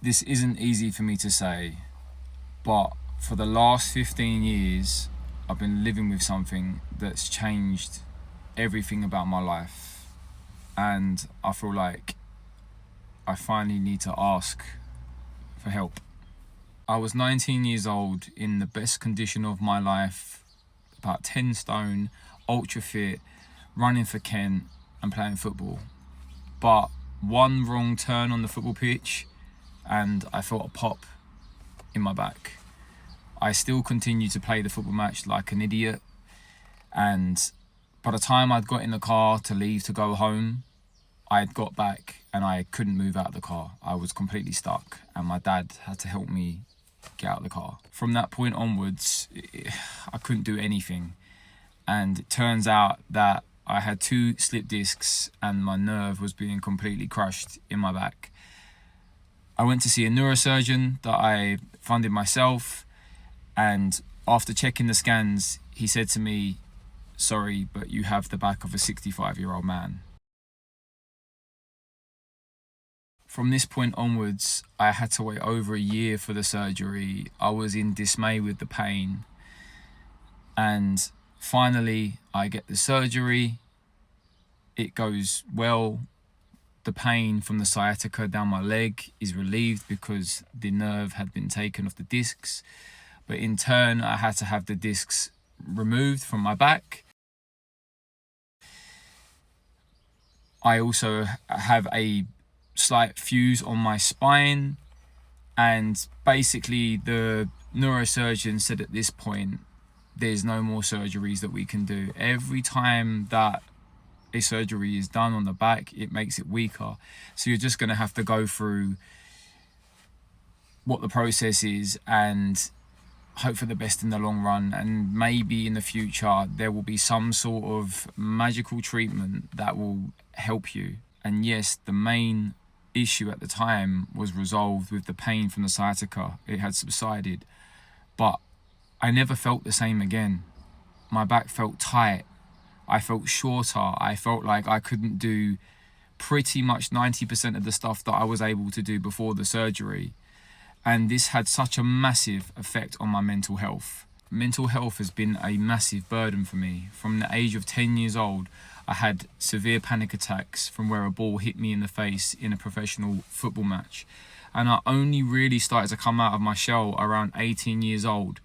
This isn't easy for me to say, but for the last 15 years, I've been living with something that's changed everything about my life. And I feel like I finally need to ask for help. I was 19 years old, in the best condition of my life, about 10 stone, ultra fit, running for Kent and playing football. But one wrong turn on the football pitch and I felt a pop in my back. I still continued to play the football match like an idiot, and by the time I'd got in the car to leave to go home, I'd got back and I couldn't move out of the car. I was completely stuck and my dad had to help me get out of the car. From that point onwards, I couldn't do anything, and it turns out that I had 2 slip discs and my nerve was being completely crushed in my back. I went to see a neurosurgeon that I funded myself, and after checking the scans, he said to me, "Sorry, but you have the back of a 65-year-old man." From this point onwards, I had to wait over a year for the surgery. I was in dismay with the pain. And finally, I get the surgery. It goes well. The pain from the sciatica down my leg is relieved because the nerve had been taken off the discs. But in turn, I had to have the discs removed from my back. I also have a slight fuse on my spine, and basically the neurosurgeon said at this point, there's no more surgeries that we can do. Every time that a surgery is done on the back, it makes it weaker. So you're just going to have to go through what the process is and hope for the best in the long run, and maybe in the future there will be some sort of magical treatment that will help you. And yes, the main issue at the time was resolved with the pain from the sciatica. It had subsided, but I never felt the same again. My back felt tight, I felt shorter, I felt like I couldn't do pretty much 90% of the stuff that I was able to do before the surgery. And this had such a massive effect on my mental health. Mental health has been a massive burden for me. From the age of 10 years old, I had severe panic attacks from where a ball hit me in the face in a professional football match. And I only really started to come out of my shell around 18 years old.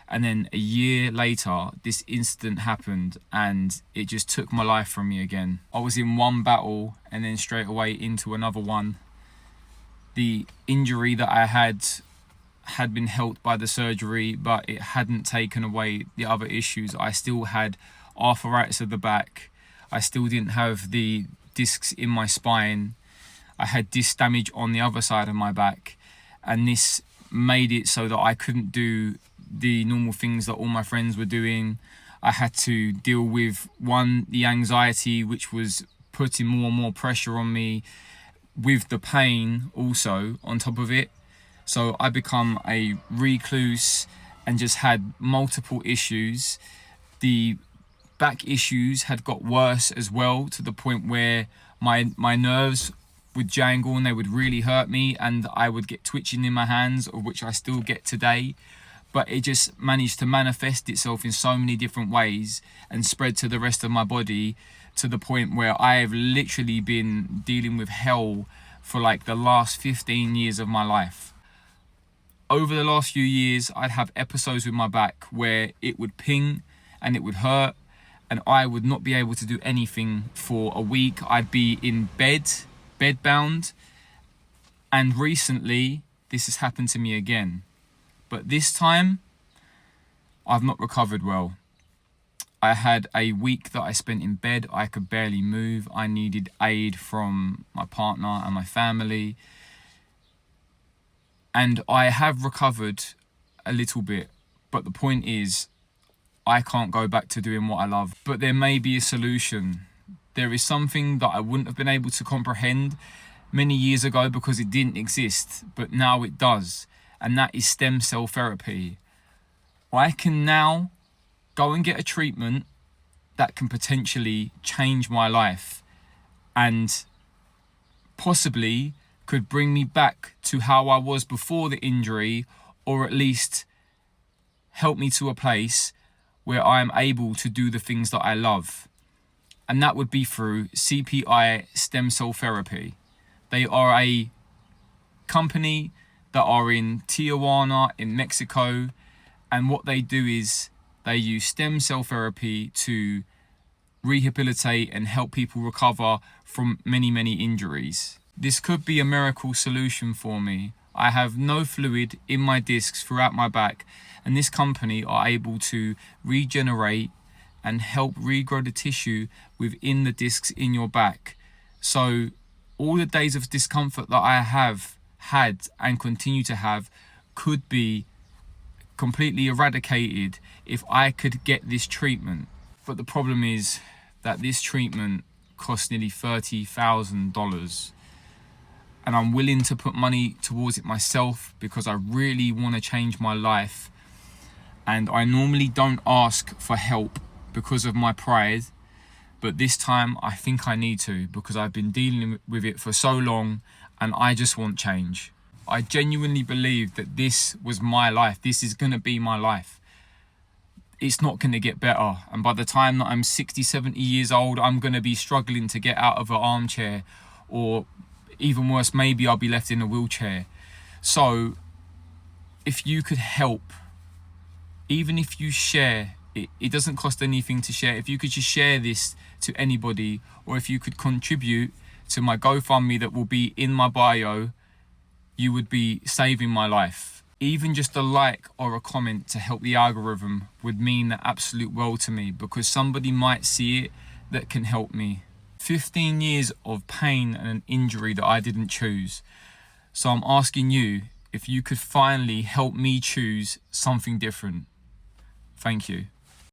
And then a year later, this incident happened and it just took my life from me again. I was in one battle and then straight away into another one. The injury that I had been helped by the surgery, but it hadn't taken away the other issues. I still had arthritis of the back. I still didn't have the discs in my spine. I had disc damage on the other side of my back, and this made it so that I couldn't do the normal things that all my friends were doing. I had to deal with the anxiety, which was putting more and more pressure on me, with the pain also on top of it. So I become a recluse and just had multiple issues. The back issues had got worse as well, to the point where my nerves would jangle and they would really hurt me, and I would get twitching in my hands, of which I still get today. But it just managed to manifest itself in so many different ways and spread to the rest of my body, to the point where I have literally been dealing with hell for like the last 15 years of my life. Over the last few years, I'd have episodes with my back where it would ping and it would hurt, and I would not be able to do anything for a week. I'd be in bedbound. And recently, this has happened to me again. But this time, I've not recovered well. I had a week that I spent in bed. I could barely move. I needed aid from my partner and my family. And I have recovered a little bit. But the point is, I can't go back to doing what I love. But there may be a solution. There is something that I wouldn't have been able to comprehend many years ago because it didn't exist, but now it does. And that is stem cell therapy. I can now go and get a treatment that can potentially change my life and possibly could bring me back to how I was before the injury, or at least help me to a place where I am able to do the things that I love. And that would be through CPI Stem Cell Therapy. They are a company that are in Tijuana in Mexico, and what they do is they use stem cell therapy to rehabilitate and help people recover from many injuries. This could be a miracle solution for me. I have no fluid in my discs throughout my back, and this company are able to regenerate and help regrow the tissue within the discs in your back. So all the days of discomfort that I have had and continue to have could be completely eradicated if I could get this treatment. But the problem is that this treatment costs nearly $30,000, and I'm willing to put money towards it myself because I really want to change my life. And I normally don't ask for help because of my pride, but this time I think I need to, because I've been dealing with it for so long and I just want change. I genuinely believe that this was my life. This is going to be my life. It's not going to get better. And by the time that I'm 60, 70 years old, I'm going to be struggling to get out of an armchair, or even worse, maybe I'll be left in a wheelchair. So if you could help, even if you share, it doesn't cost anything to share. If you could just share this to anybody, or if you could contribute to my GoFundMe that will be in my bio, you would be saving my life. Even just a like or a comment to help the algorithm would mean the absolute world to me, because somebody might see it that can help me. 15 years of pain and an injury that I didn't choose. So I'm asking you if you could finally help me choose something different. Thank you.